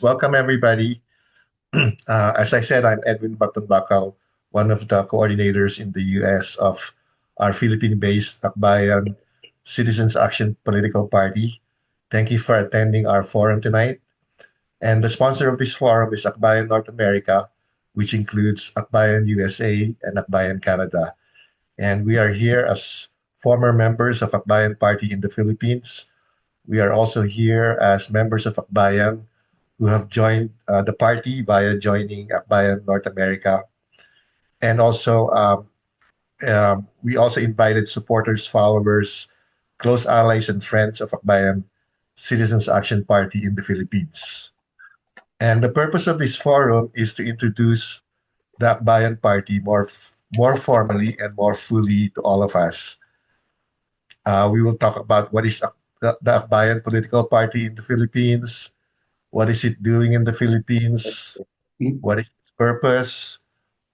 Welcome, everybody. As I said, I'm Edwin Baton, one of the coordinators in the US of our Philippine-based Akbayan Citizens Action Political Party. Thank you for attending our forum tonight. And the sponsor of this forum is Akbayan North America, which includes Akbayan USA and Akbayan Canada. And we are here as former members of Akbayan Party in the Philippines. We are also here as members of Akbayan who have joined the party via joining Akbayan North America. And also, we also invited supporters, followers, close allies, and friends of Akbayan Citizens Action Party in the Philippines. And the purpose of this forum is to introduce the Akbayan Party more formally and more fully to all of us. We will talk about what is the Akbayan political party in the Philippines, what is it doing in the Philippines, what is its purpose,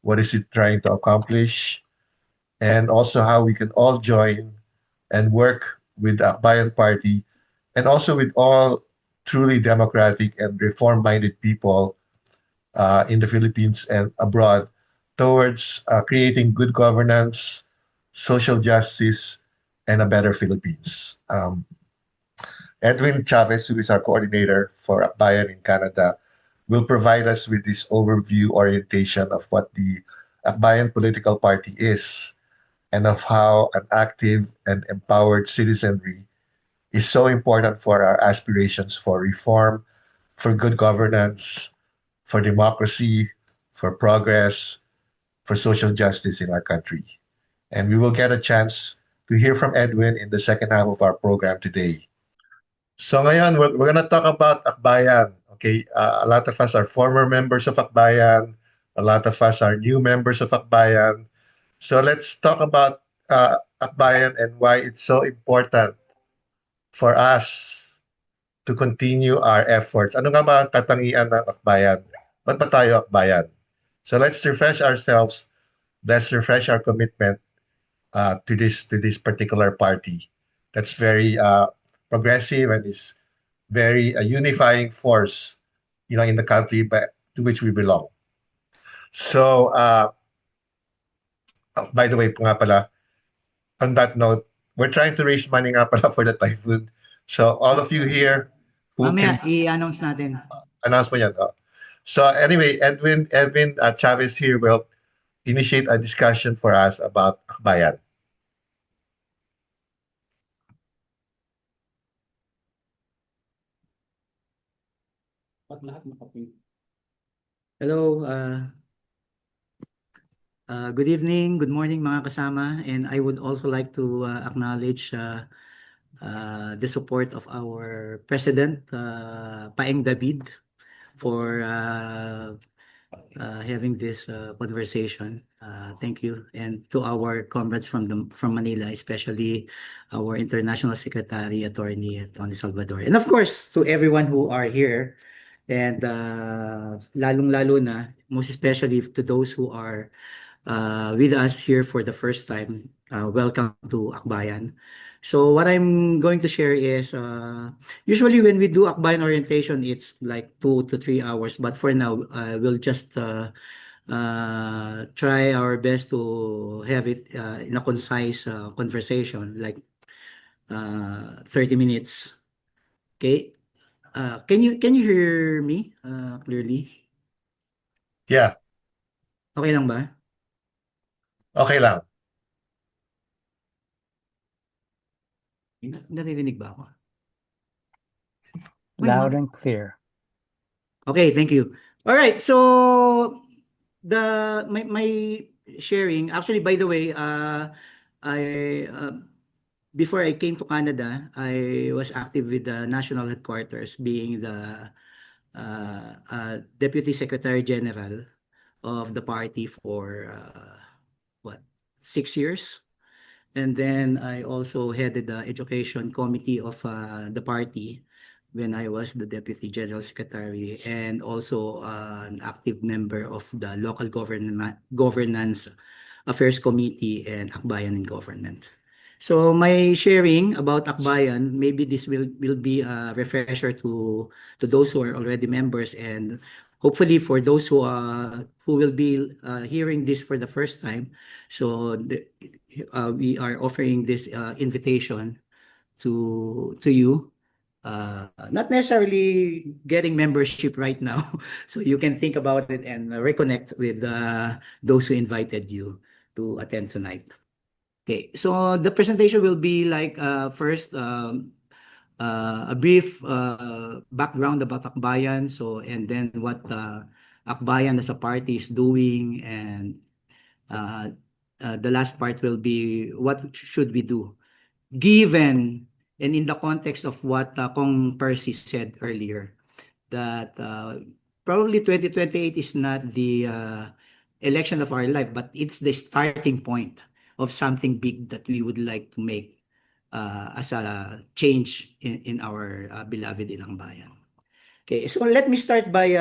what is it trying to accomplish, and also how we can all join and work with the Akbayan Party and also with all truly democratic and reform-minded people in the Philippines and abroad towards creating good governance, social justice, and a better Philippines. Edwin Chavez, who is our coordinator for Akbayan in Canada, will provide us with this overview orientation of what the Akbayan political party is and of how an active and empowered citizenry is so important for our aspirations for reform, for good governance, for democracy, for progress, for social justice in our country. And we will get a chance to hear from Edwin in the second half of our program today. So ngayon, we're gonna talk about Akbayan. Okay, a lot of us are former members of Akbayan. A lot of us are new members of Akbayan. So let's talk about Akbayan and why it's so important for us to continue our efforts. Ano nga ba ang katangian ng Akbayan? Ba't ba tayo Akbayan? So let's refresh ourselves. Let's refresh our commitment to this particular party. That's very progressive and is very unifying force, in the country to which we belong. So, by the way, po nga pala, on that note, we're trying to raise money nga pala for the typhoon. So, all of you here who Mamaya, can i-announce natin. announce mo yan. So, anyway, Edwin Chavez here will initiate a discussion for us about Akbayan. Hello, good evening, good morning mga kasama, and I would also like to acknowledge the support of our President, Paeng David, for having this conversation. Thank you, and to our comrades from Manila, especially our International Secretary, Attorney Tony Salvador, and of course to everyone who are here, and lalong-lalo na, most especially to those who are with us here for the first time. Welcome to Akbayan. So what I'm going to share is, usually when we do Akbayan orientation, it's like 2 to 3 hours. But for now, we'll just try our best to have it in a concise conversation, like 30 minutes. Okay. Can you hear me clearly? Yeah, Okay lang ba? okay lang. Naririnig ba ako? Loud and clear. Okay, thank you. All right, so my sharing, actually, by the way, I before I came to Canada, I was active with the national headquarters, being the Deputy Secretary General of the party for what, 6 years. And then I also headed the education committee of the party when I was the Deputy General Secretary, and also an active member of the Local Governance Affairs Committee and Akbayan in Government. So my sharing about Akbayan, maybe this will be a refresher to those who are already members, and hopefully for those who will be hearing this for the first time. So we are offering this invitation to you. Not necessarily getting membership right now, so you can think about it and reconnect with those who invited you to attend tonight. Okay, so the presentation will be like first a brief background about Akbayan, so and then what Akbayan as a party is doing, and uh, the last part will be what should we do given and in the context of what Kong Percy said earlier, that probably 2028 is not the election of our life, but it's the starting point of something big that we would like to make as a change in our beloved Inang Bayan. Okay, so let me start by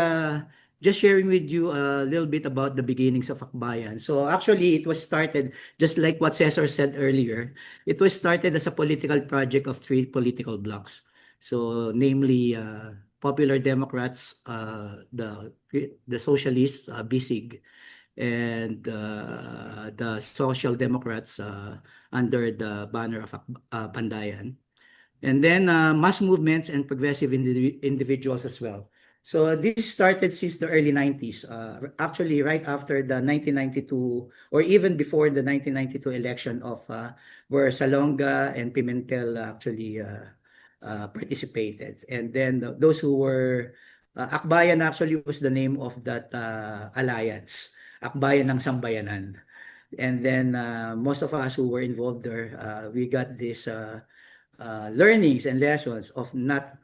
just sharing with you a little bit about the beginnings of Akbayan. So actually, it was started just like what Cesar said earlier. It was started as a political project of three political blocs. So namely, Popular Democrats, the Socialists, BSIG, and the Social Democrats under the banner of Pandayan. And then mass movements and progressive individuals as well. So this started since the early 90s, actually right after the 1992 or even before the 1992 election of where Salonga and Pimentel actually participated. And then those who were Akbayan actually was the name of that alliance, Akbayan ng Sambayanan. And then most of us who were involved there, we got this learnings and lessons of not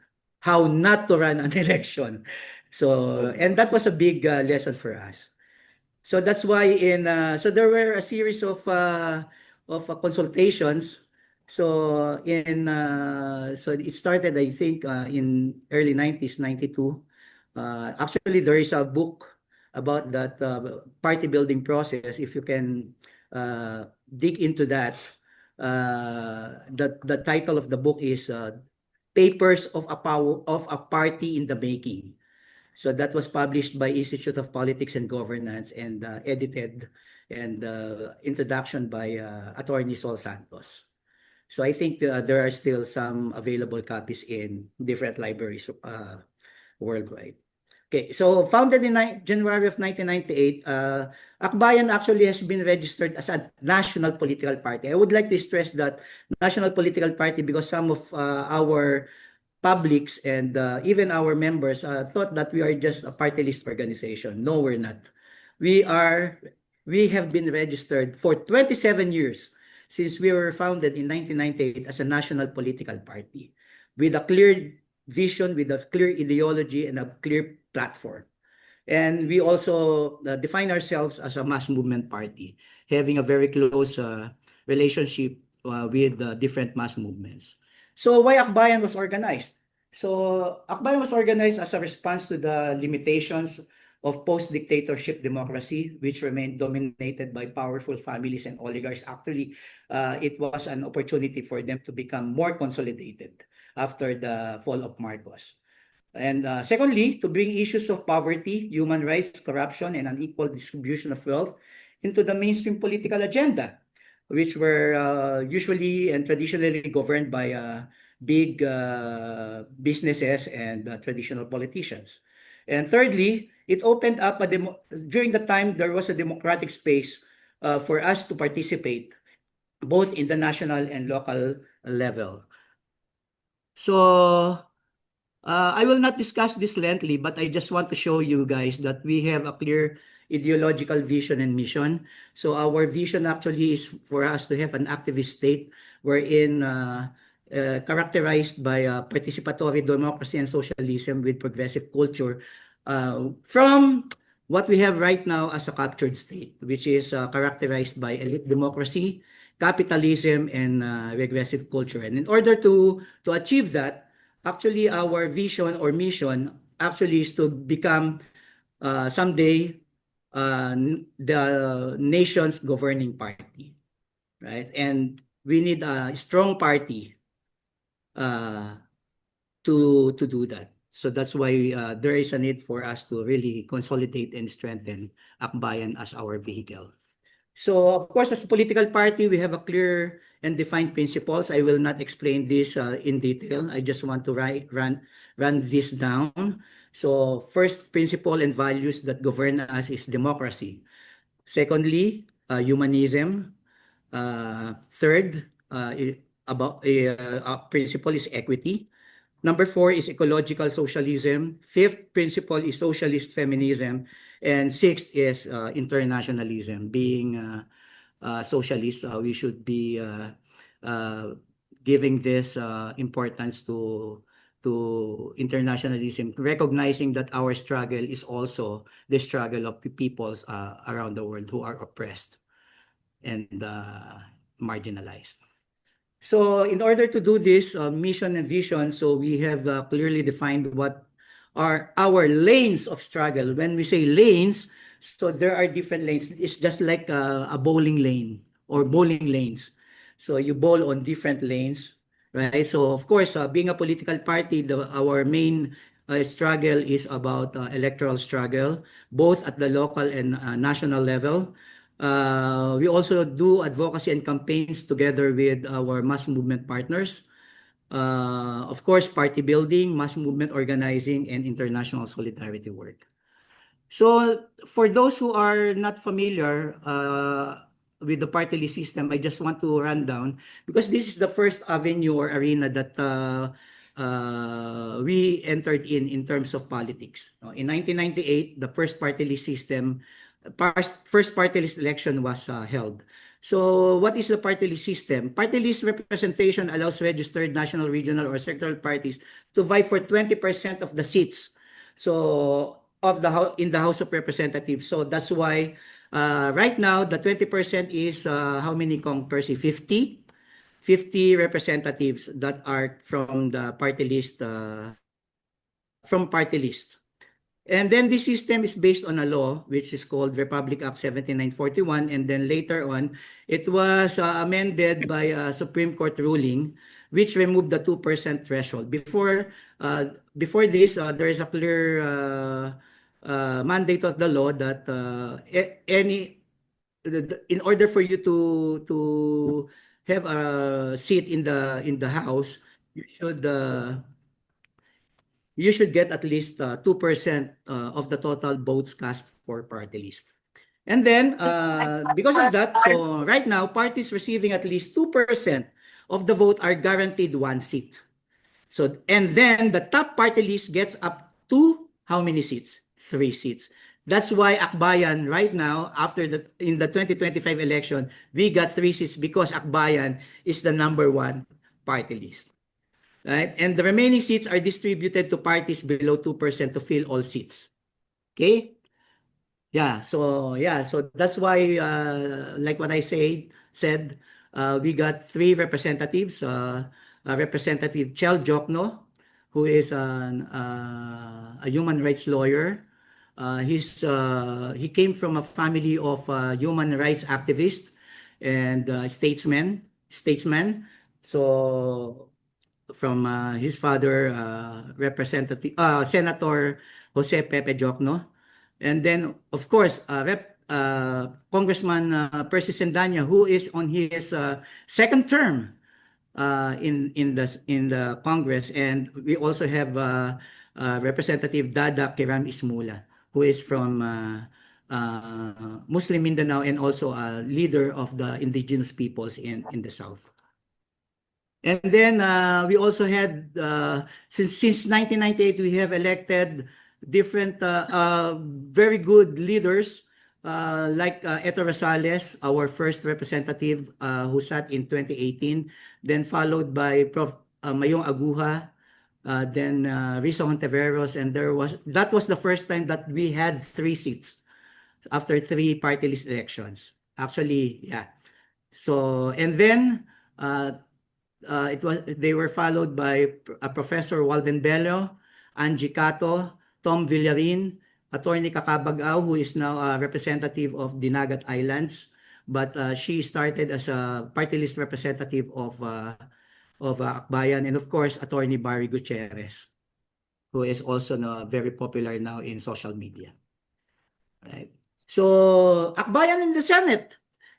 how not to run an election. So, and that was a big lesson for us. So that's why so there were a series of consultations. So so it started I think in early 90s, 92. Actually there is a book about that party building process. If you can dig into that, the title of the book is Papers of a Party in the Making. So that was published by Institute of Politics and Governance and edited and introduction by Attorney Sol Santos. So I think there are still some available copies in different libraries worldwide. Okay, so founded in January of 1998, Akbayan actually has been registered as a national political party. I would like to stress that national political party because some of our publics and even our members thought that we are just a party list organization. No, we're not. We are, we have been registered for 27 years since we were founded in 1998 as a national political party with a clear vision, with a clear ideology and a clear platform. And we also define ourselves as a mass movement party, having a very close relationship with different mass movements. So why Akbayan was organized? So Akbayan was organized as a response to the limitations of post-dictatorship democracy, which remained dominated by powerful families and oligarchs. Actually, it was an opportunity for them to become more consolidated after the fall of Marcos. And secondly, to bring issues of poverty, human rights, corruption, and unequal distribution of wealth into the mainstream political agenda, which were usually and traditionally governed by big businesses and traditional politicians. And thirdly, it opened up during the time there was a democratic space for us to participate both in the national and local level. So I will not discuss this lengthily, but I just want to show you guys that we have a clear ideological vision and mission. So our vision actually is for us to have an activist state wherein characterized by participatory democracy and socialism with progressive culture from what we have right now as a captured state, which is characterized by elite democracy, capitalism, and regressive culture. And in order to achieve that, actually our vision or mission actually is to become someday the nation's governing party, right? And we need a strong party to do that. So that's why there is a need for us to really consolidate and strengthen Akbayan as our vehicle. So of course, as a political party, we have a clear and defined principles. I will not explain this in detail. I just want to run this down. So first principle and values that govern us is democracy. Secondly, humanism. Third, principle is equity. Number 4 is ecological socialism. Fifth principle is socialist feminism. And sixth is internationalism. Being socialist, we should be giving this importance to internationalism, recognizing that our struggle is also the struggle of the peoples around the world who are oppressed and marginalized. So in order to do this mission and vision, so we have clearly defined what are our lanes of struggle. When we say lanes, so there are different lanes. It's just like a bowling lane or bowling lanes. So you bowl on different lanes, right? So of course, being a political party, our main struggle is about electoral struggle, both at the local and national level. We also do advocacy and campaigns together with our mass movement partners. Of course, party building, mass movement organizing, and international solidarity work. So for those who are not familiar with the party list system, I just want to run down because this is the first avenue or arena that we entered in terms of politics. In 1998, the first party list system, first party list election was held. So what is the party list system? Party list representation allows registered national, regional, or sectoral parties to vie for 20% of the seats. So of the in the House of Representatives. So that's why right now the 20% is how many, Kong Percy? 50 representatives that are from the party list from party list. And then this system is based on a law which is called Republic Act 7941, and then later on it was amended by a Supreme Court ruling which removed the 2% threshold. Before this, there is a clear mandate of the law that in order for you to have a seat in the House, you should get at least 2% of the total votes cast for party list. And then, because of that, so right now, parties receiving at least 2% of the vote are guaranteed one seat. So, and then the top party list gets up to how many seats? 3 seats. That's why Akbayan right now, in the 2025 election, we got 3 seats because Akbayan is the #1 party list. Right? And the remaining seats are distributed to parties below 2% to fill all seats. Okay? So that's why like what I said, we got 3 representatives. Representative Chel Jokno, who is a human rights lawyer. He came from a family of human rights activists and statesmen. So from his father, Senator Jose Pepe Jokno. And then, of course, Congressman Percy Sendanya, who is on his second term in the Congress. And we also have Representative Dada Kiram Ismula, who is from Muslim Mindanao and also a leader of the indigenous peoples in the South. And then we also had, since 1998, we have elected different very good leaders like Eto Rosales, our first representative who sat in 2018, then followed by Prof. Mayong Aguja, then Risa Hontiveros, and that was the first time that we had 3 seats after 3 party list elections. Actually, yeah. So, and then they were followed by Professor Walden Bello, Angie Cato, Tom Villarin, Attorney Kakabagao, who is now a representative of Dinagat Islands, but she started as a party list representative of Akbayan, and of course, Attorney Barry Gutierrez, who is also very popular now in social media. Right. So, Akbayan in the Senate.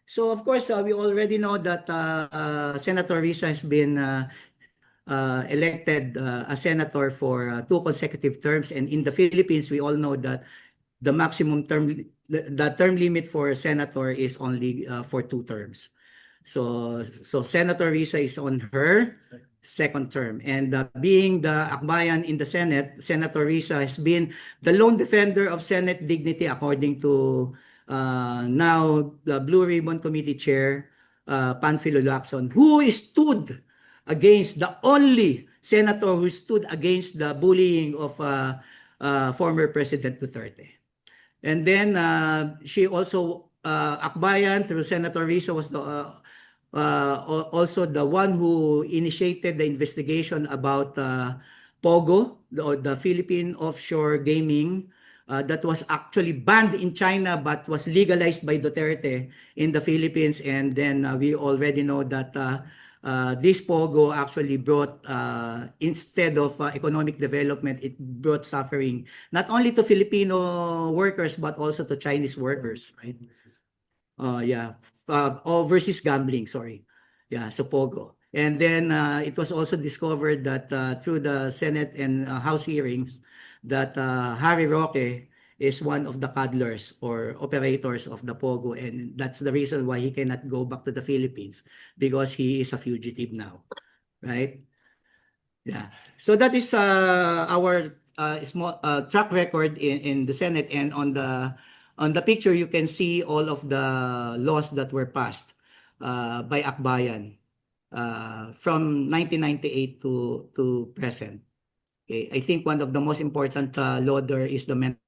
So, of course, we already know that Senator Risa has been elected a senator for 2 consecutive terms. And in the Philippines, we all know that the maximum term, the term limit for senator is only for 2 terms. So Senator Risa is on her second term. And being the Akbayan in the Senate, Senator Risa has been the lone defender of Senate dignity according to now the Blue Ribbon Committee Chair, Panfilo Lacson, who stood against the only senator who stood against the bullying of former President Duterte. And then she also, Akbayan through Senator Risa was also the one who initiated the investigation about POGO, the Philippine Offshore Gaming, that was actually banned in China but was legalized by Duterte in the Philippines. And then we already know that this POGO actually brought, instead of economic development, it brought suffering not only to Filipino workers but also to Chinese workers, right? Yeah, versus gambling, sorry. Yeah, so POGO. And then it was also discovered that through the Senate and House hearings that Harry Roque is one of the cuddlers or operators of the POGO, and that's the reason why he cannot go back to the Philippines, because he is a fugitive now, right? Yeah. So that is our small track record in the Senate, and on the picture you can see all of the laws that were passed by Akbayan from 1998 to present. Okay. I think one of the most important law there is the mental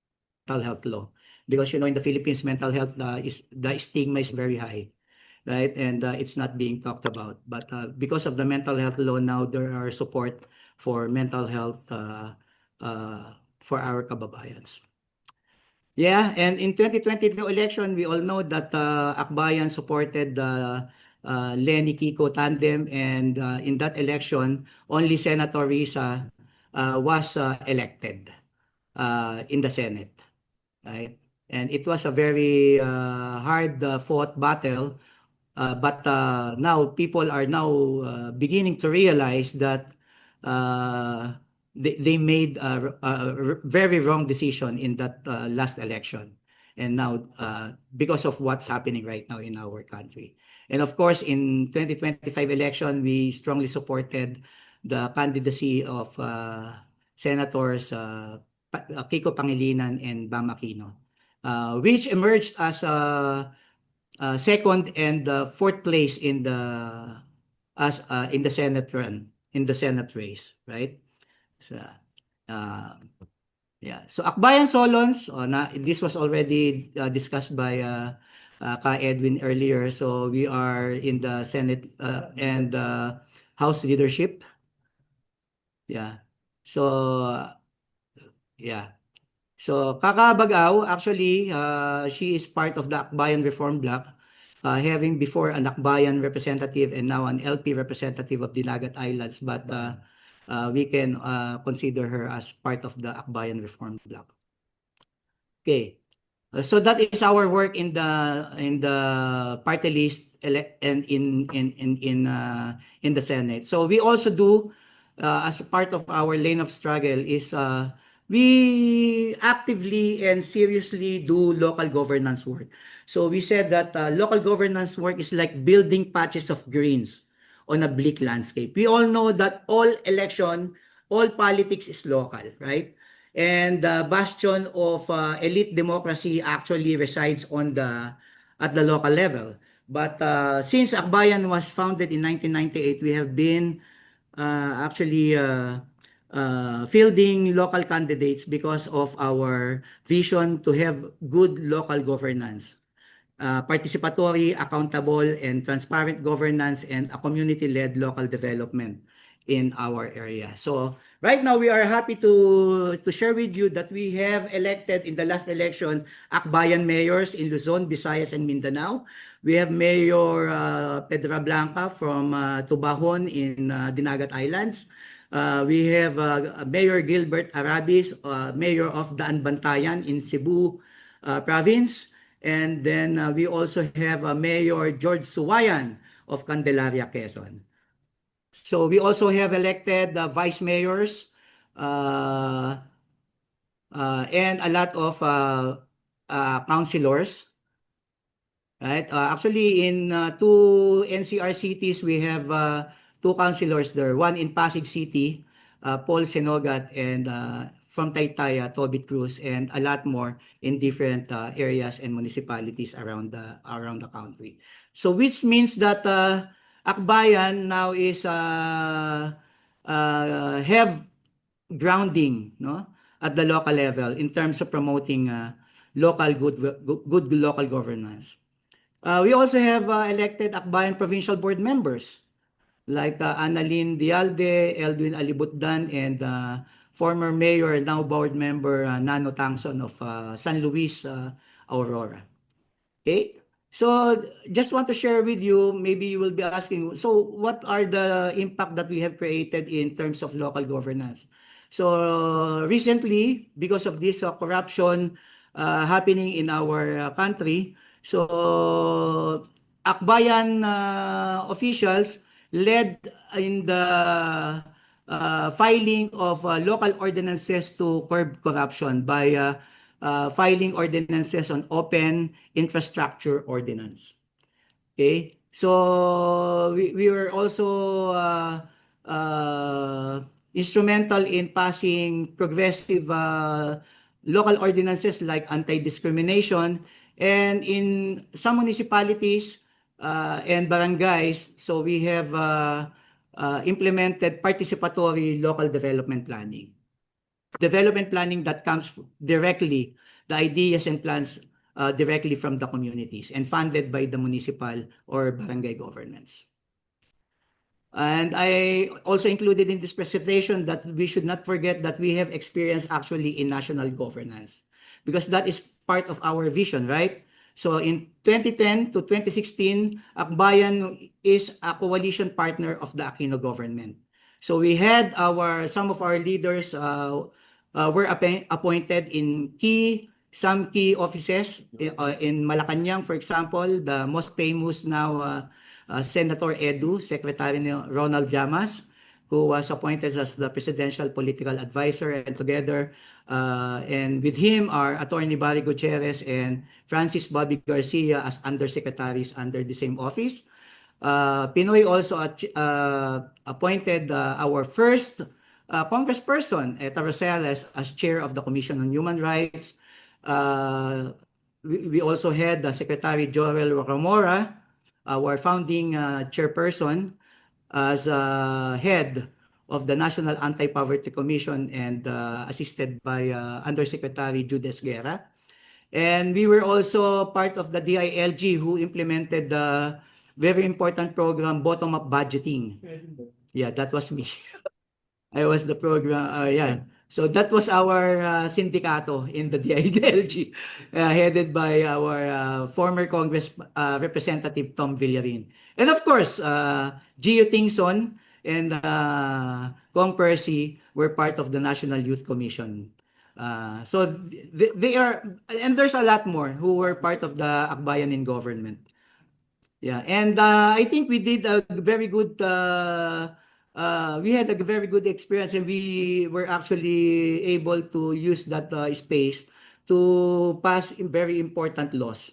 health law, because in the Philippines mental health is the stigma is very high, right? And it's not being talked about. But because of the mental health law now, there are support for mental health for our kababayans. Yeah, and in 2022 election, we all know that Akbayan supported the Lenny Kiko tandem, and in that election, only Senator Risa was elected in the Senate, right? And it was a very hard fought battle. But now people are now beginning to realize that they made a very wrong decision in that last election. And now, because of what's happening right now in our country. And of course, in 2025 election, we strongly supported the candidacy of Senators Kiko Pangilinan and Bam Aquino, which emerged as second and fourth place in the Senate run, in the Senate race, right? So, yeah. So Akbayan Solons, this was already discussed by Ka Edwin earlier. So we are in the Senate and House leadership. Yeah. So yeah. So Kaka Bagao, actually, she is part of the Akbayan Reform Bloc, having before an Akbayan representative and now an LP representative of Dinagat Islands, but we can consider her as part of the Akbayan Reform Bloc. Okay. So that is our work in the party list and in the Senate. So we also do as a part of our lane of struggle is we actively and seriously do local governance work. So we said that local governance work is like building patches of greens on a bleak landscape. We all know that all politics is local, right? And the bastion of elite democracy actually resides at the local level. But since Akbayan was founded in 1998, we have been actually fielding local candidates because of our vision to have good local governance, participatory, accountable, and transparent governance, and a community-led local development. in our area. So right now we are happy to share with you that we have elected in the last election Akbayan mayors in Luzon, Visayas, and Mindanao. We have Mayor Pedra Blanca from Tubahon in Dinagat Islands. We have Mayor Gilbert Arabis, Mayor of Daan Bantayan in Cebu Province. And then we also have Mayor George Suwayan of Candelaria, Quezon. So we also have elected vice mayors and a lot of councilors. Right? Actually, in two NCR cities, we have two councilors there. One in Pasig City, Paul Senogat, and from Taytay, Tobit Cruz, and a lot more in different areas and municipalities around the country. So which means that Akbayan now is have grounding, no, at the local level in terms of promoting local good local governance. We also have elected Akbayan Provincial Board members like Annalyn Dialde, Eldwin Alibutdan, and former mayor, now board member Nano Tangson of San Luis, Aurora. Okay? So just want to share with you, maybe you will be asking, so what are the impact that we have created in terms of local governance? So recently, because of this corruption happening in our country, so Akbayan officials led in the filing of local ordinances to curb corruption by filing ordinances on open infrastructure ordinance. Okay, so we were also instrumental in passing progressive local ordinances like anti-discrimination, and in some municipalities and barangays, so we have implemented participatory local development planning. Development planning that comes directly, the ideas and plans directly from the communities and funded by the municipal or barangay governments. And I also included in this presentation that we should not forget that we have experience actually in national governance, because that is part of our vision, right? So in 2010 to 2016, Akbayan is a coalition partner of the Aquino government. So we had some of our leaders were appointed in some key offices in Malacanang, for example, the most famous now Senator Edu, Secretary Ronald Llamas, who was appointed as the presidential political advisor, and together and with him are Attorney Barry Gutierrez and Francis Bobby Garcia as undersecretaries under the same office. Pinoy also appointed our first Congressperson, Eta Rosales, as chair of the Commission on Human Rights. We also had the Secretary Joel Rocamora, our founding chairperson, as head of the National Anti-Poverty Commission, and assisted by Undersecretary Judes Guerra. And we were also part of the DILG, who implemented the very important program, bottom-up budgeting. Yeah, that was me. I was the program, yeah. So that was our sindicato in the DILG, headed by our former Congress Representative Tom Villarin. And of course, Gio Tingson and Kong Percy were part of the National Youth Commission. So they are, and there's a lot more who were part of the Akbayan in government. Yeah, and I think we did a very good we had a very good experience, and we were actually able to use that space to pass very important laws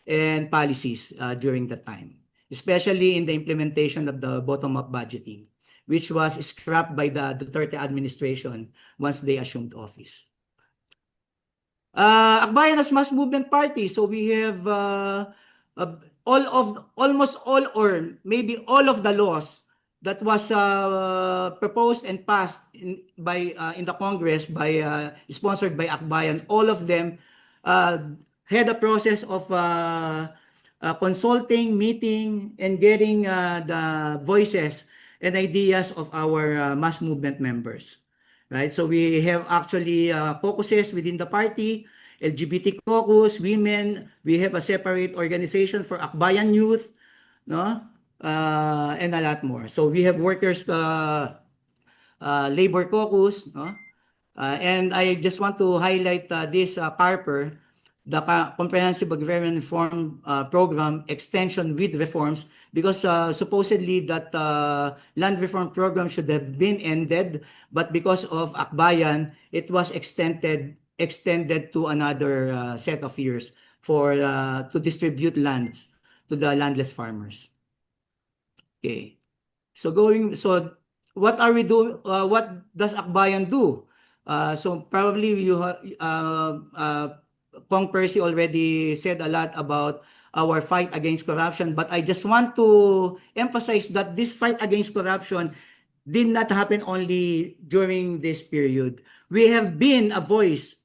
and policies during the time, especially in the implementation of the bottom-up budgeting, which was scrapped by the Duterte administration once they assumed office. Akbayan as mass movement party, so we have almost all, or maybe all of the laws that was proposed and passed in the Congress sponsored by Akbayan. All of them had a process of consulting, meeting, and getting the voices and ideas of our mass movement members. Right? So we have actually focuses within the party, LGBT caucus, women. We have a separate organization for Akbayan youth, no? And a lot more. So we have workers labor caucus, no? And I just want to highlight this CARPER, the Comprehensive Agrarian Reform Program extension with reforms, because supposedly that land reform program should have been ended, but because of Akbayan, it was extended to another set of years for to distribute lands to the landless farmers. Okay. So what are we doing? What does Akbayan do? So probably Pong Percy already said a lot about our fight against corruption, but I just want to emphasize that this fight against corruption did not happen only during this period. We have been a voice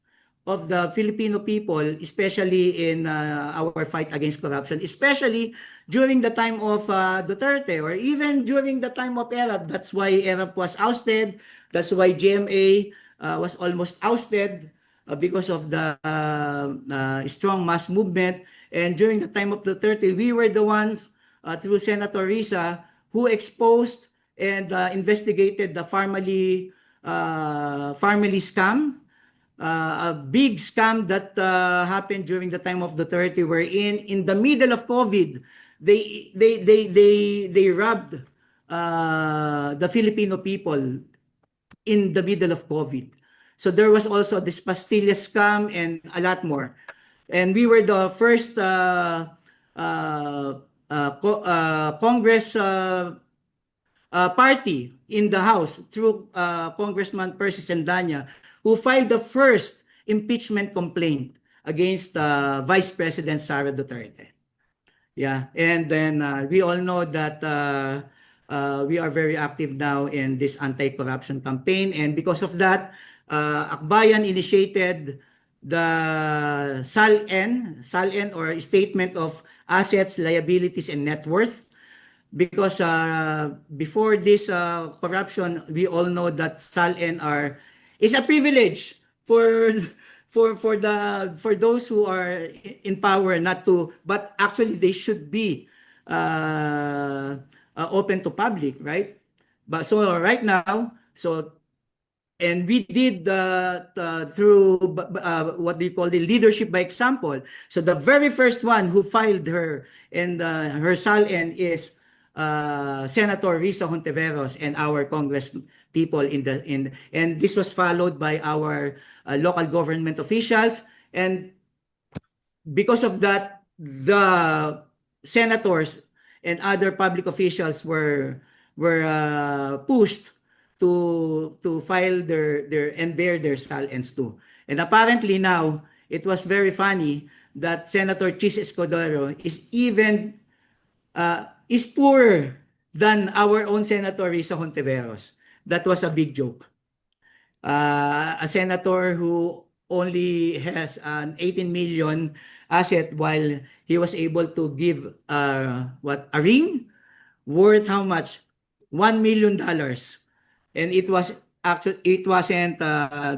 of the Filipino people, especially in our fight against corruption, especially during the time of Duterte, or even during the time of ERAP. That's why ERAP was ousted. That's why GMA was almost ousted because of the strong mass movement. And during the time of Duterte, we were the ones, through Senator Risa, who exposed and investigated the Farmally scam, a big scam that happened during the time of Duterte, wherein in the middle of COVID, they robbed the Filipino people in the middle of COVID. So there was also this pastillas scam and a lot more. And we were the first Congress party in the House through Congressman Percy Sendanya, who filed the first impeachment complaint against Vice President Sara Duterte. Yeah, and then we all know that we are very active now in this anti-corruption campaign, and because of that, Akbayan initiated the SALN, or Statement of Assets, Liabilities, and Net Worth, because before this corruption, we all know that SALN is a privilege for for those who are in power, not to, but actually they should be open to public, right? But so right now, and we did through what we call the leadership by example. So the very first one who filed her and her SALN is Senator Risa Hontiveros and our Congress people and this was followed by our local government officials, and because of that, the senators and other public officials were pushed to file their and bear their SALNs too. And apparently now it was very funny that Senator Chis Escudero is poorer than our own Senator Risa Hontiveros. That was a big joke. A senator who only has an 18 million asset, while he was able to give a ring worth how much? $1 million. And it wasn't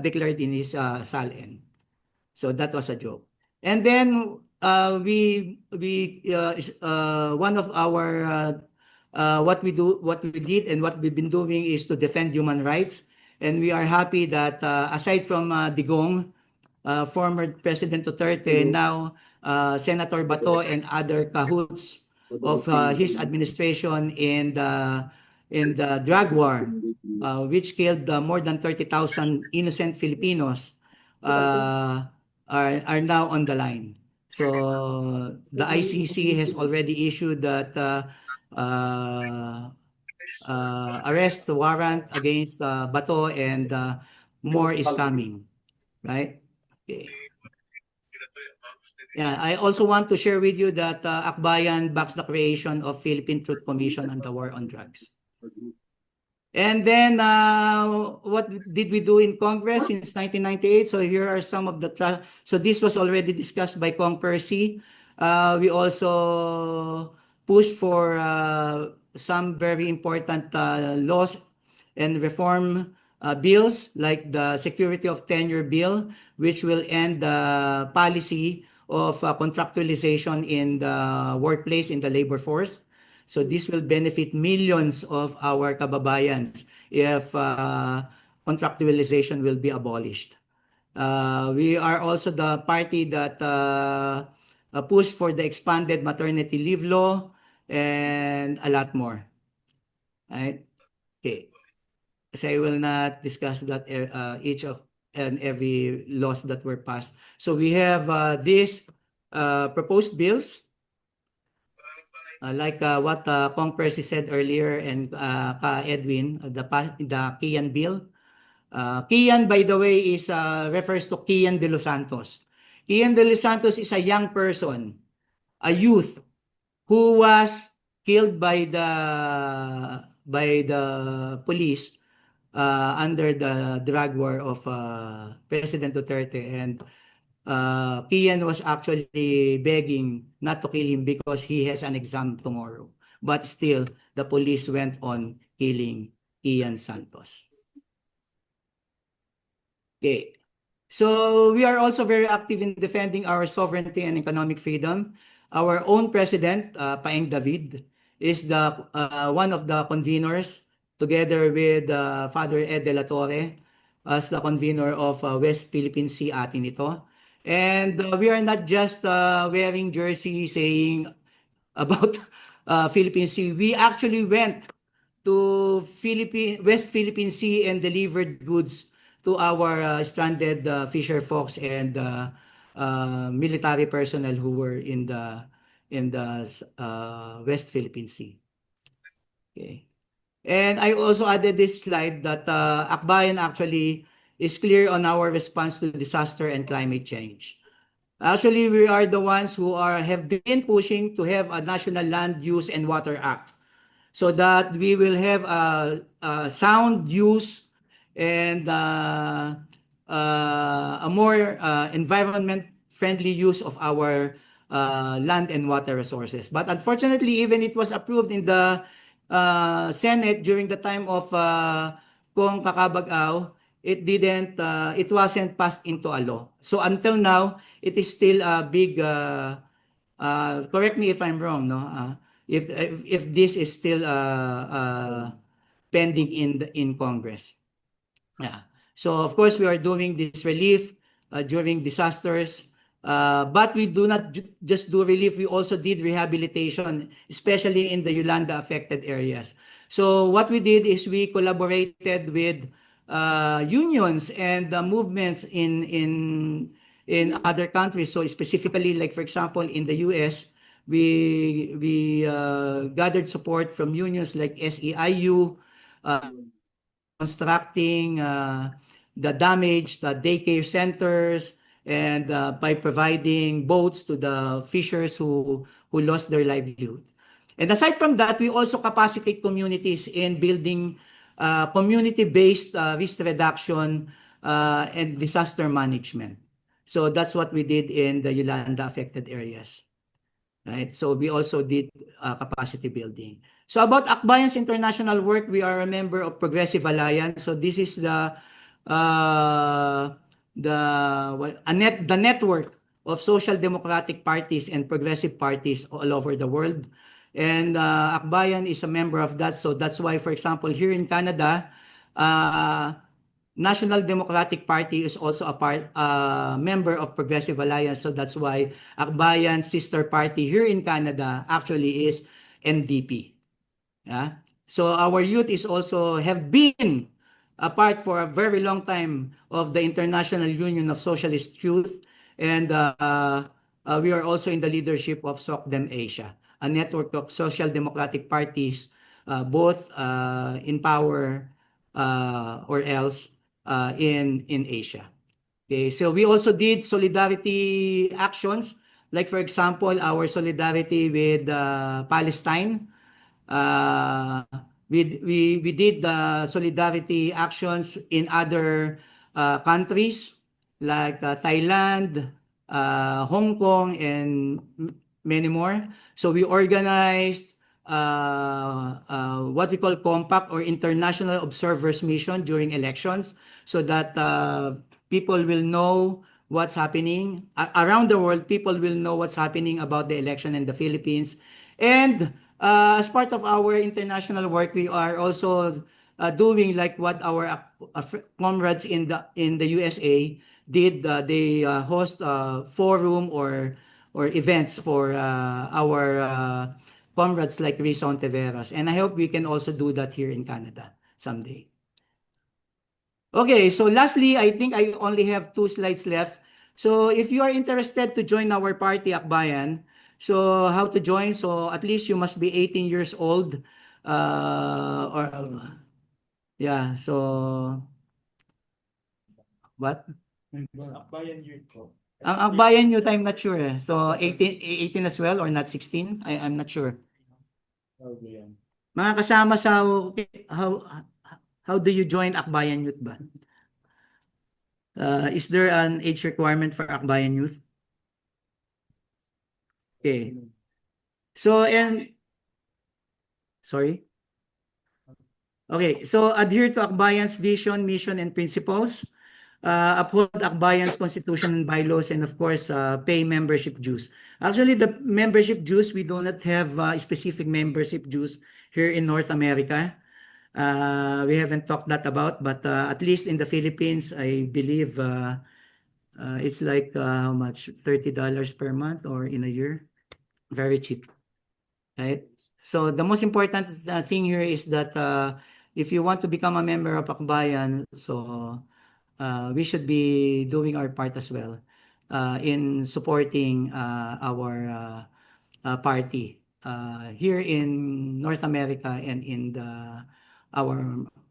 declared in his SALN. So that was a joke. And then one of our what we did and what we've been doing is to defend human rights. And we are happy that aside from Digong, former President Duterte, now Senator Bato and other cahoots of his administration in the drug war, which killed more than 30,000 innocent Filipinos, are now on the line. So the ICC has already issued that arrest warrant against Bato, and more is coming, right? Okay. Yeah, I also want to share with you that Akbayan backs the creation of Philippine Truth Commission on the War on Drugs. And then what did we do in Congress since 1998? So here are some of the so this was already discussed by Kong Percy. We also pushed for some very important laws and reform bills like the Security of Tenure Bill, which will end the policy of contractualization in the workplace, in the labor force. So this will benefit millions of our kababayans if contractualization will be abolished. We are also the party that pushed for the expanded maternity leave law and a lot more. Right? Okay. So I will not discuss that each of and every laws that were passed. So we have these proposed bills, like what Kong Percy said earlier and Ka Edwin, the Kian bill. Kian, by the way, is refers to Kian de los Santos. Kian de los Santos is a young person, a youth who was killed by the police under the drug war of President Duterte, and Kian was actually begging not to kill him because he has an exam tomorrow. But still, the police went on killing Kian Santos. Okay. So we are also very active in defending our sovereignty and economic freedom. Our own president, Paeng David, is the one of the conveners, together with Father Ed de la Torre, as the convener of West Philippine Sea atin ito. And we are not just wearing jersey saying about Philippine Sea. We actually went to West Philippine Sea and delivered goods to our stranded fisher folks and military personnel who were in the West Philippine Sea. Okay. And I also added this slide that Akbayan actually is clear on our response to disaster and climate change. Actually, we are the ones who have been pushing to have a National Land Use and Water Act, so that we will have a sound use and a more environment-friendly use of our land and water resources. But unfortunately, even it was approved in the Senate during the time of Kong Kakabag-aw, it wasn't passed into a law. So until now, it is still a big, correct me if I'm wrong, no? If this is still pending in Congress. Yeah. So of course we are doing this relief during disasters, but we do not just do relief. We also did rehabilitation, especially in the Yolanda affected areas. So what we did is we collaborated with unions and movements in other countries. So specifically, like for example, in the U.S., we gathered support from unions like SEIU, constructing the damaged daycare centers, and by providing boats to the fishers who lost their livelihood. And aside from that, we also capacitate communities in building community-based risk reduction and disaster management. So that's what we did in the Yolanda affected areas. Right? So we also did capacity building. So about Akbayan's international work, we are a member of Progressive Alliance. So this is the network of social democratic parties and progressive parties all over the world. And Akbayan is a member of that. So that's why, for example, here in Canada, National Democratic Party is also a member of Progressive Alliance. So that's why Akbayan's sister party here in Canada actually is NDP. Yeah? So our youth is also have been a part for a very long time of the International Union of Socialist Youth, and we are also in the leadership of SOCDEM Asia, a network of social democratic parties, both in power or else in Asia. Okay, so we also did solidarity actions, like for example, our solidarity with Palestine. We did the solidarity actions in other countries like Thailand, Hong Kong, and many more. So we organized what we call compact or international observers mission during elections, so that people will know what's happening around the world. People will know what's happening about the election in the Philippines. And as part of our international work, we are also doing like what our comrades in the USA did. They host forum or events for our comrades like Risa Ontiveros. And I hope we can also do that here in Canada someday. Okay, so lastly, I think I only have 2 slides left. So if you are interested to join our party, Akbayan, so how to join? So at least you must be 18 years old. Or yeah, so what? Ang Akbayan Youth, I'm not sure. So 18 as well or not 16? I'm not sure. Mga kasama sa how do you join Akbayan Youth ba? Is there an age requirement for Akbayan Youth? Okay. So sorry. Okay, so adhere to Akbayan's vision, mission, and principles. Uphold Akbayan's constitution and bylaws, and of course, pay membership dues. Actually, the membership dues, we do not have specific membership dues here in North America. We haven't talked that about, but at least in the Philippines, I believe it's like how much? $30 per month or in a year? Very cheap, right? So the most important thing here is that if you want to become a member of Akbayan, so we should be doing our part as well in supporting our party here in North America and in our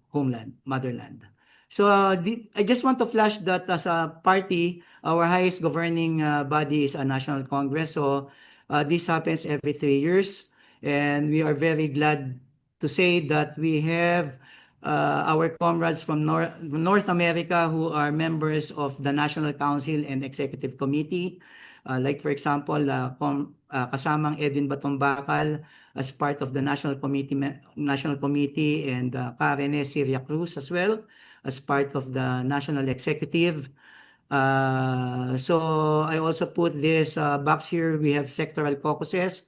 homeland, motherland. So I just want to flash that as a party, our highest governing body is a National Congress. So this happens every 3 years. And we are very glad to say that we have our comrades from North America who are members of the National Council and Executive Committee. Like for example, kasamang Edwin Batombakal as part of the National Committee, and Karen Siria Cruz as well as part of the National Executive. So I also put this box here. We have sectoral caucuses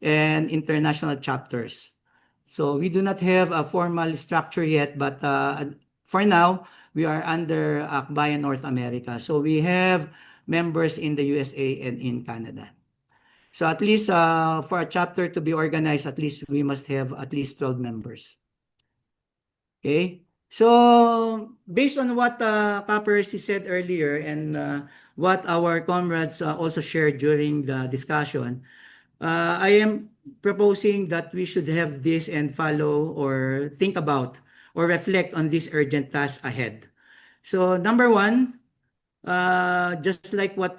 and international chapters. So we do not have a formal structure yet, but for now, we are under Akbayan North America. So we have members in the USA and in Canada. So at least for a chapter to be organized, at least we must have at least 12 members. Okay? So based on what Kapersi said earlier and what our comrades also shared during the discussion, I am proposing that we should have this and follow or think about or reflect on this urgent task ahead. So number one, just like what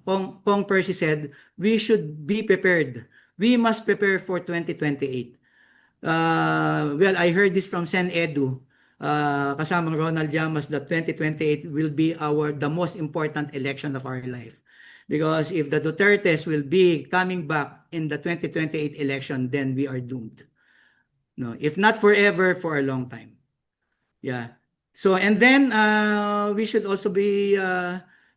Kong Percy said, we should be prepared. We must prepare for 2028. Well, I heard this from Sen Edu, kasamang Ronald Llamas, that 2028 will be the most important election of our life. Because if the Dutertes will be coming back in the 2028 election, then we are doomed. No, if not forever, for a long time. Yeah. So, and then we should also be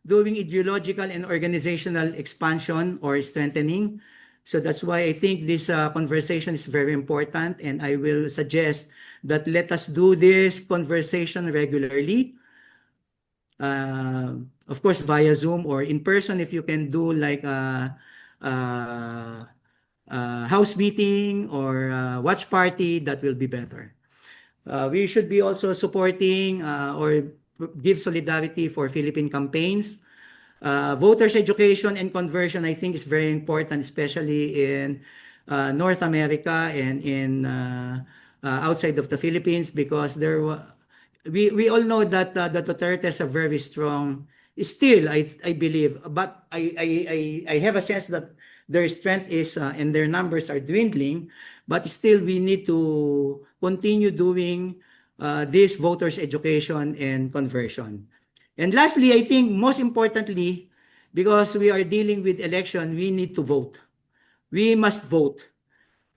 doing ideological and organizational expansion or strengthening. So that's why I think this conversation is very important, and I will suggest that let us do this conversation regularly. Of course, via Zoom or in person if you can do like a house meeting or watch party, that will be better. We should be also supporting or give solidarity for Philippine campaigns. Voters education and conversion, I think, is very important, especially in North America and in outside of the Philippines, because we all know that the Dutertes are very strong. Still, I believe, but I have a sense that their strength is and their numbers are dwindling. But still, we need to continue doing this voters education and conversion. And lastly, I think most importantly because we are dealing with election, we need to vote. We must vote.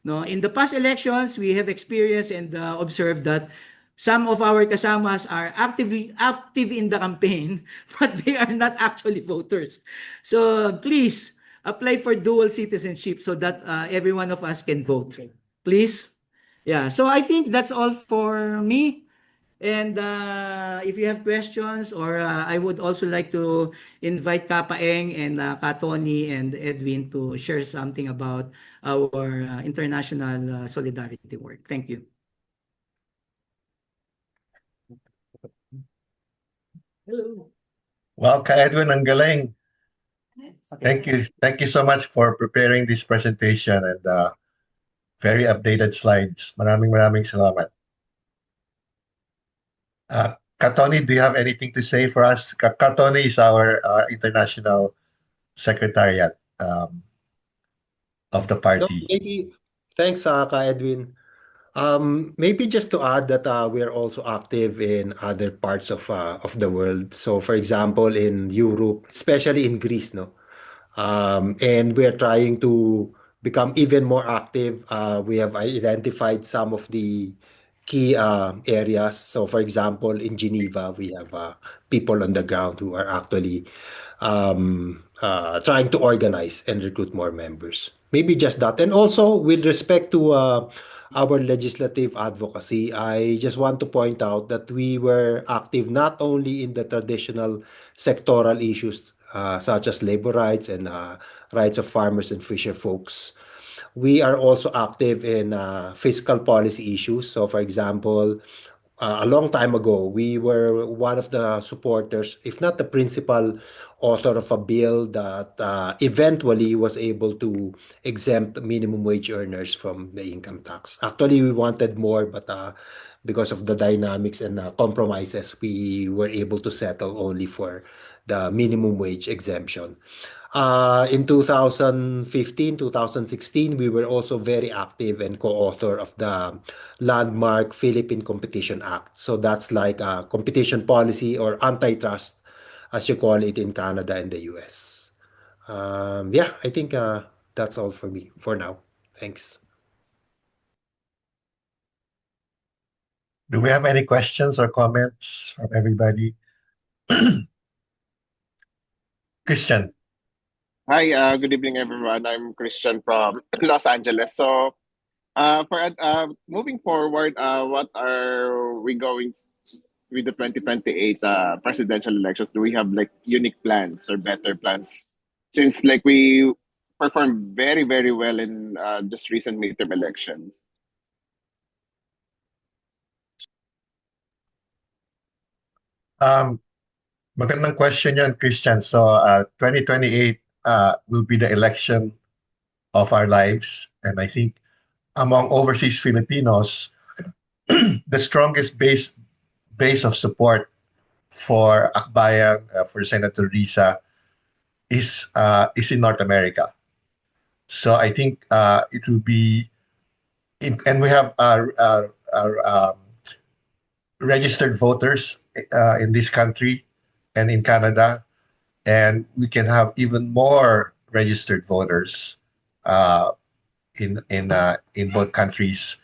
No, in the past elections, we have experienced and observed that some of our kasamas are active in the campaign, but they are not actually voters. So please apply for dual citizenship so that every one of us can vote. Please. Yeah. So I think that's all for me. And if you have questions, or I would also like to invite Kapa Eng and Ka Tony and Edwin to share something about our international solidarity work. Thank you. Hello. Wow, Ka Edwin, ang galing. Okay. Thank you. Thank you so much for preparing this presentation and very updated slides. Maraming salamat. Katoni, do you have anything to say for us? Katoni is our international secretariat of the No, party. maybe thanks, Ka Edwin. Maybe just to add that we are also active in other parts of the world. So, for example, in Europe, especially in Greece, no, and we are trying to become even more active. We have identified some of the key areas. So, for example, in Geneva, we have people on the ground who are actually trying to organize and recruit more members. Maybe just that. And also, with respect to our legislative advocacy, I just want to point out that we were active not only in the traditional sectoral issues such as labor rights and rights of farmers and fisher folks. We are also active in fiscal policy issues. So, for example, a long time ago, we were one of the supporters, if not the principal author of a bill that eventually was able to exempt minimum wage earners from the income tax. Actually, we wanted more, but because of the dynamics and compromises, we were able to settle only for the minimum wage exemption. In 2015, 2016, we were also very active and co-author of the landmark Philippine Competition Act. So that's like a competition policy or antitrust, as you call it in Canada and the US. Yeah, I think that's all for me for now. Thanks. Do we have any questions or comments from everybody? Christian. Hi, good evening, everyone. I'm Christian from Los Angeles. So, for moving forward, what are we going with the 2028 presidential elections? Do we have like unique plans or better plans? Since like we performed very, very well in just recent midterm elections. Magandang question yan, Christian. So, 2028 will be the election of our lives. And I think among overseas Filipinos, the strongest base of support for Akbayan, for Senator Risa, is in North America. So I think it will be, and we have our registered voters in this country and in Canada, and we can have even more registered voters in both countries.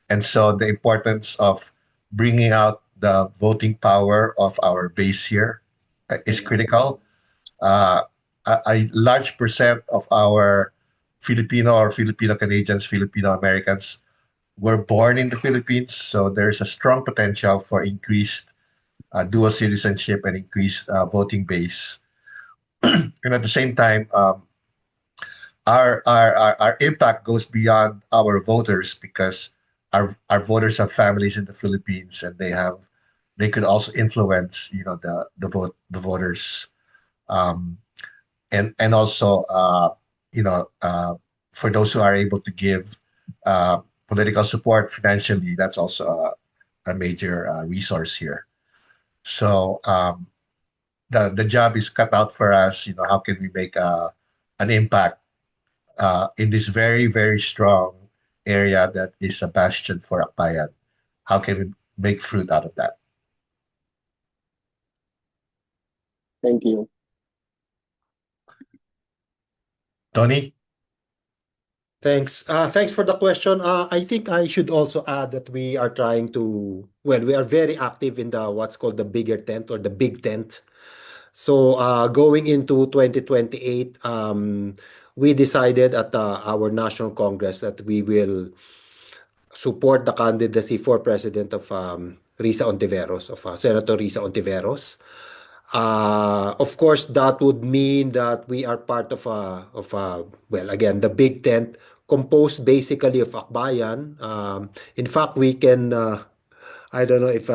And so the importance of bringing out the voting power of our base here is critical. A large percent of our Filipino or Filipino Canadians, Filipino Americans were born in the Philippines, so there's a strong potential for increased dual citizenship and increased voting base. And at the same time, our impact goes beyond our voters because our voters have families in the Philippines and they could also influence the voters, and also for those who are able to give political support financially, that's also a major resource here. So the job is cut out for us. How can we make an impact in this very, very strong area that is a bastion for Akbayan? How can we make fruit out of that? Thank you. Tony? Thanks. Thanks for the question. I think I should also add that we are trying to, well, we are very active in the what's called the bigger tent or the big tent. So going into 2028, we decided at our National Congress that we will support the candidacy for president of Risa Ontiveros, of Senator Risa Ontiveros. Of course, that would mean that we are part of well, again, the big tent composed basically of Akbayan. In fact, we can, I don't know if,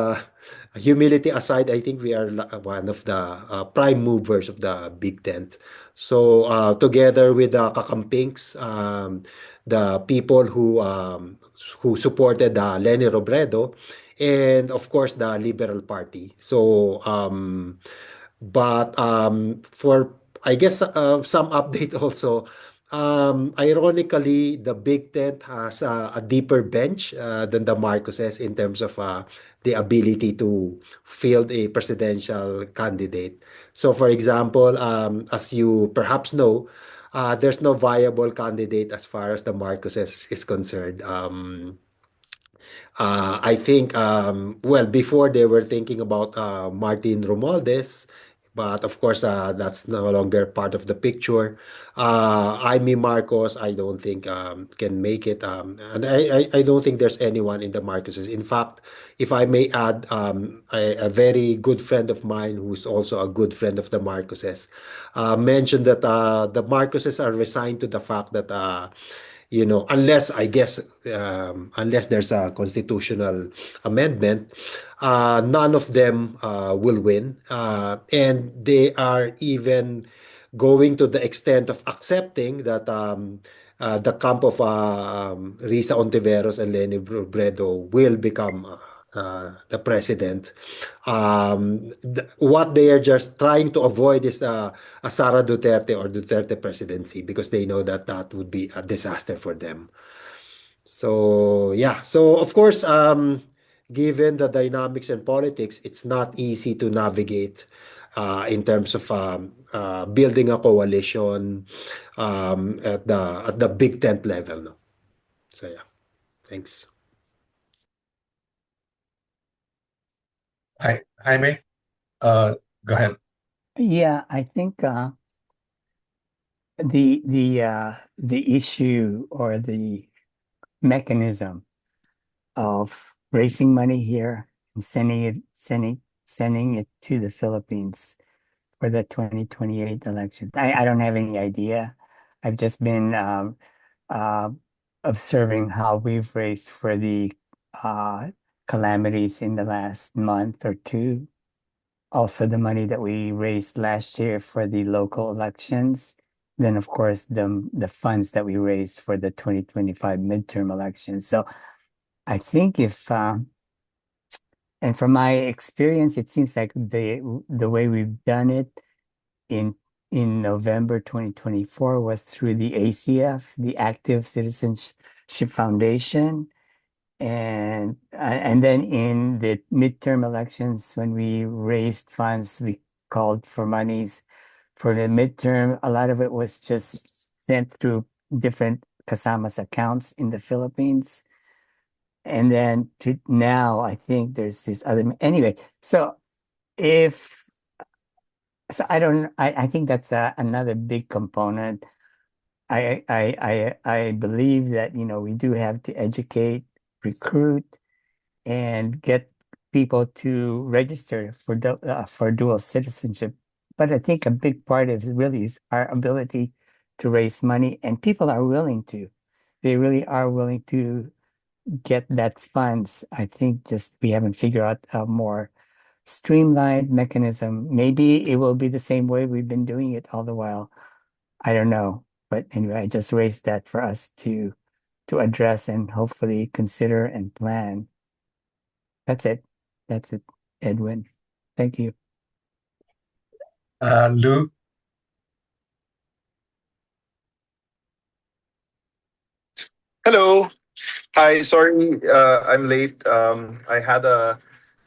humility aside, I think we are one of the prime movers of the big tent. So together with the Kakampinks, the people who supported Leni Robredo, and of course the Liberal Party. So but for I guess some update also. Ironically, the Big Tent has a deeper bench than the Marcoses in terms of the ability to field a presidential candidate. So, for example, as you perhaps know, there's no viable candidate as far as the Marcoses is concerned. I think, well, before they were thinking about Martin Romualdez, but of course, that's no longer part of the picture. Jaime Marcos, I don't think can make it. And I don't think there's anyone in the Marcoses. In fact, if I may add, a very good friend of mine who's also a good friend of the Marcoses mentioned that the Marcoses are resigned to the fact that unless I guess unless there's a constitutional amendment, none of them will win, and they are even going to the extent of accepting that the camp of Risa Ontiveros and Leni Robredo will become the president. What they are just trying to avoid is a Sara Duterte or Duterte presidency because they know that that would be a disaster for them. So yeah, so of course, given the dynamics in politics, it's not easy to navigate in terms of building a coalition at the Big Tent level. No? So yeah, thanks. Hi, Jaime? Go ahead. Yeah, I think the issue or the mechanism of raising money here and sending it to the Philippines for the 2028 elections. I don't have any idea. I've just been uh, observing how we've raised for the calamities in the last month or two. Also, the money that we raised last year for the local elections. Then, of course, the funds that we raised for the 2025 midterm elections. So I think if and from my experience, it seems like the way we've done it in November 2024 was through the ACF, the Active Citizenship Foundation, and then in the midterm elections when we raised funds, we called for monies for the midterm. A lot of it was just sent through different Kasama's accounts in the Philippines. And then to now, I think there's this other anyway. So if so, I think that's another big component. I believe that we do have to educate, recruit, and get people to register for dual citizenship. But I think a big part of it really is our ability to raise money, and people are willing to. They really are willing to get that funds. I think just we haven't figured out a more streamlined mechanism. Maybe it will be the same way we've been doing it all the while. I don't know. But anyway, I just raised that for us to address and hopefully consider and plan. That's it. That's it, Edwin. Thank you. Lou? Hello. Hi. Sorry, I'm late. I had a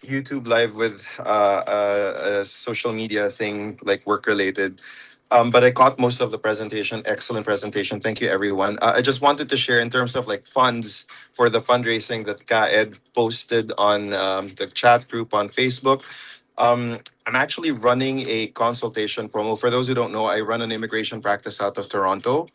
YouTube live with a social media thing, like work related. But I caught most of the presentation. Excellent presentation. Thank you, everyone. I just wanted to share in terms of like funds for the fundraising that Kaed posted on the chat group on Facebook. I'm actually running a consultation promo. For those who don't know, I run an immigration practice out of Toronto,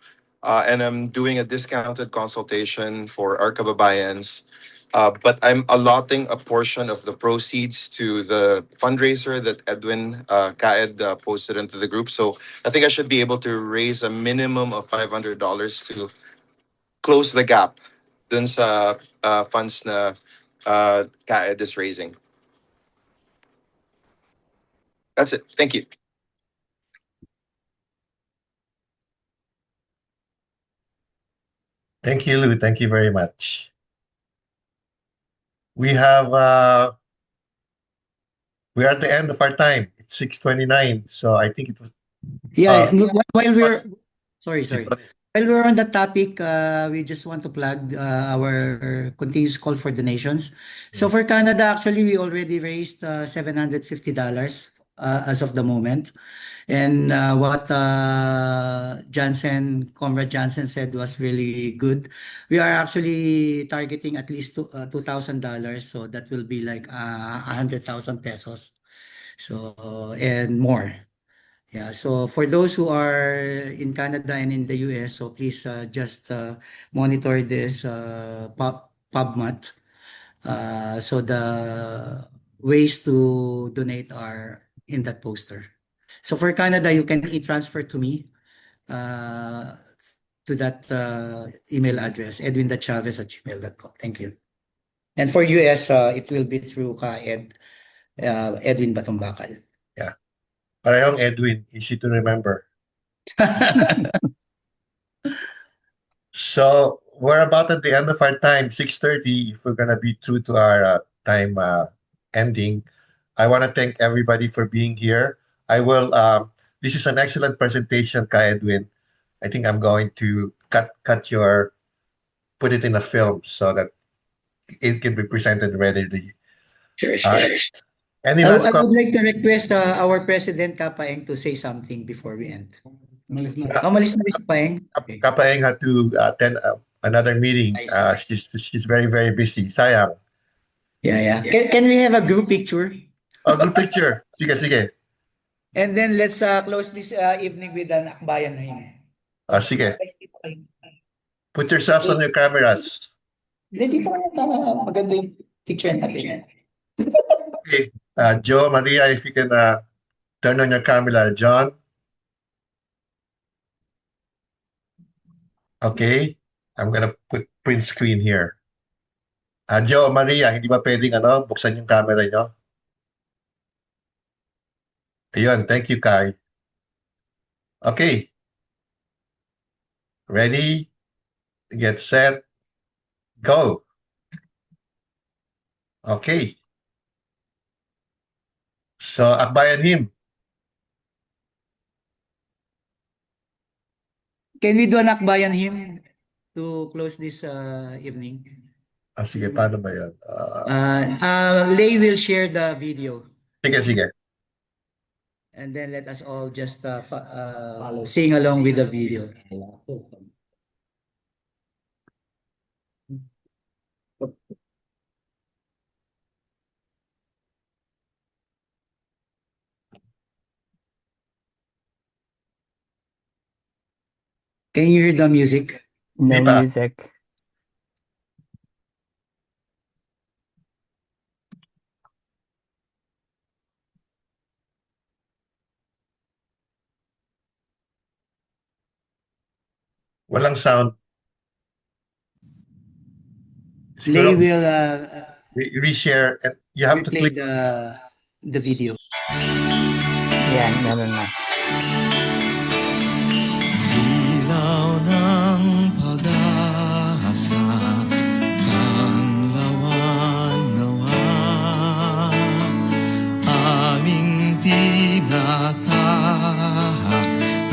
and I'm doing a discounted consultation for our kababayans. But I'm allotting a portion of the proceeds to the fundraiser that Edwin Kaed posted into the group. So I think I should be able to raise a minimum of $500 to close the gap dun sa funds na Kaed is raising. That's it. Thank you. Thank you, Lou. Thank you very much. We are at the end of our time. It's 6:29, so I think it was Yeah, Uh, while we're sorry. While we're on the topic, we just want to plug our continuous call for donations. So for Canada, actually, we already raised $750 as of the moment. And what Comrade Johnson said was really good. We are actually targeting at least $2,000, so that will be like 100,000 pesos. So and more. Yeah, so for those who are in Canada and in the US, so please just monitor this PubMat. So the ways to donate are in that poster. So for Canada, you can e-transfer to me to that email address, edwin.chavez@gmail.com. Thank you. And for US, it will be through Kaed, Edwin Batumbakal. parehong Edwin, easy to remember. So we're about at the end of our time, 6:30. If we're gonna be true to our time ending, I want to thank everybody for being here. I will. This is an excellent presentation, Ka Edwin. I think I'm going to put it in a film so that it can be presented readily. Sure, Any I last would comment? like to request our President Kapaeng to say something before we end. Umalis na si Paeng? Okay. Kapaeng had to attend another meeting. I see. She's very, very busy. Sayang. Yeah. Can we have a group picture? Oh, good picture. Sige, sige. And then let's close this evening with an akbayan hymn. Sige. Put yourselves on your cameras. Hindi, dito kaya maganda yung picture natin. Okay. Joe, Maria, if you can turn on your camera. John? Okay. I'm gonna put print screen here. Joe, Maria, hindi ba pwedeng buksan yung camera nyo? Ayun, thank you, Kai. Okay. Ready? Get set. Go. Okay. So, akbayan him. Can we do an akbayan hymn to close this evening? Sige, paano ba yan? Lay will share the video. Sige. And then let us all just sing along with the video. Can you hear the music? No Di ba? music. Walang sound. Lay Siguro, will reshare. And you have to replay click. the video. Yan, meron na. Ilaw ng pag-asa, tanglawan nawa, aming tinatahak,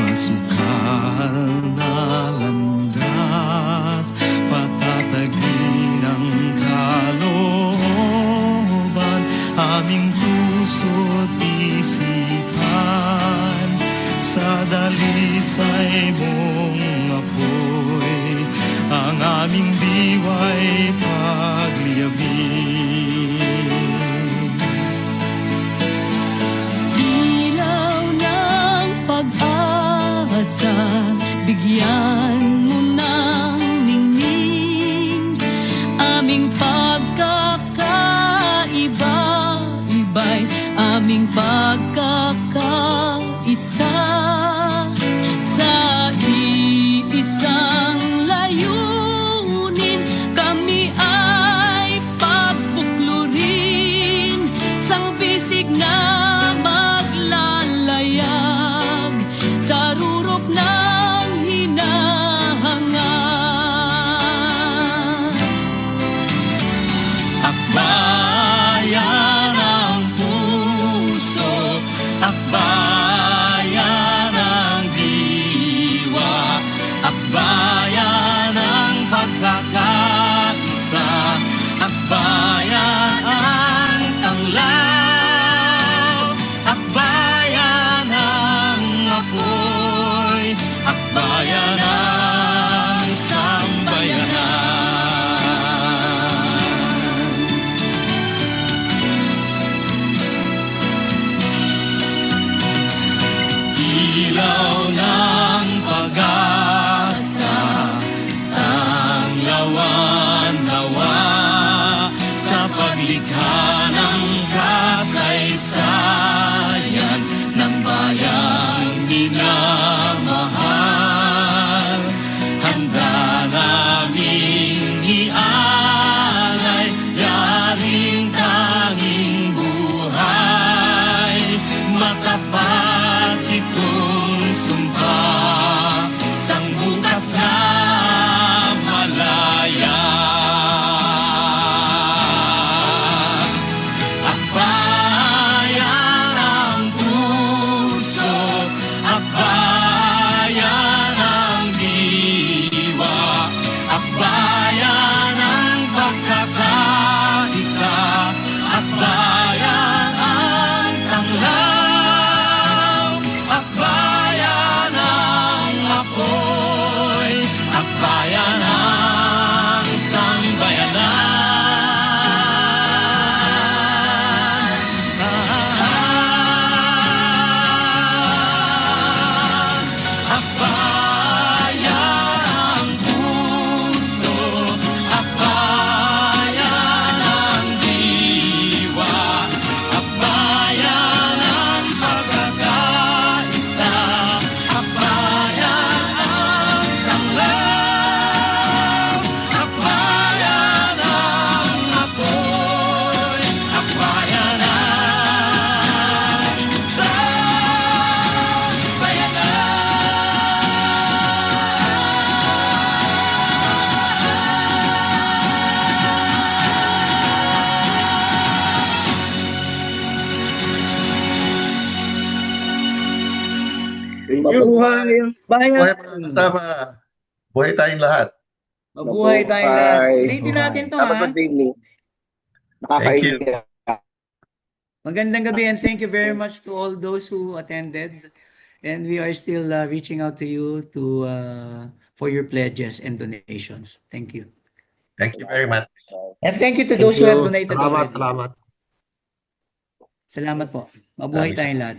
masukal na landas, patatagin ang kalooban, aming puso't isipan, sa dalisay mong apoy ang aming diwa'y pagliyabin. Ilaw ng pag-asa, bigyan mo ng ningning aming pagkakaiba-iba'y aming pagkakaisa sa iisang layunin. Kami ay pagbuklurin sang bisig na maglalayag sa rurok ng hinahangad. Akbayan ng puso, akbayan ng diwa, akbayan ng pagkakaisa, akbayan ang tanglaw, akbayan ng apoy, akbayan ng sambayanan. Ilaw ng pag-asa, tanglawan nawa sa paglikha ng kasaysayan ng bayang minamahal. Handa naming ialay yaring tanging buhay, matapat itong sumpa sang bukas na malaya. Akbayan ang puso, akbayan ang diwa, akbayan ang pagkakaisa, akbayan ang tanglaw, akbayan ang apoy, akbayan ang sambayanan. Akbayan ang puso, akbayan ang diwa, akbayan ang pagkakaisa, akbayan ang tanglaw, akbayan ang apoy, akbayan ang Mabuhay ang bayan! Buhay mga kasama. Buhay tayong lahat. Mabuhay tayong lahat. Ulitin natin to, Have a ha? good evening. Thank you. Magandang gabi, and thank you very much to all those who attended. And we are still reaching out to you for your pledges and donations. Thank you. Thank you very much. And thank you to Thank those who have you. donated Salamat, already. salamat. Salamat po. Mabuhay Maraming tayong lahat.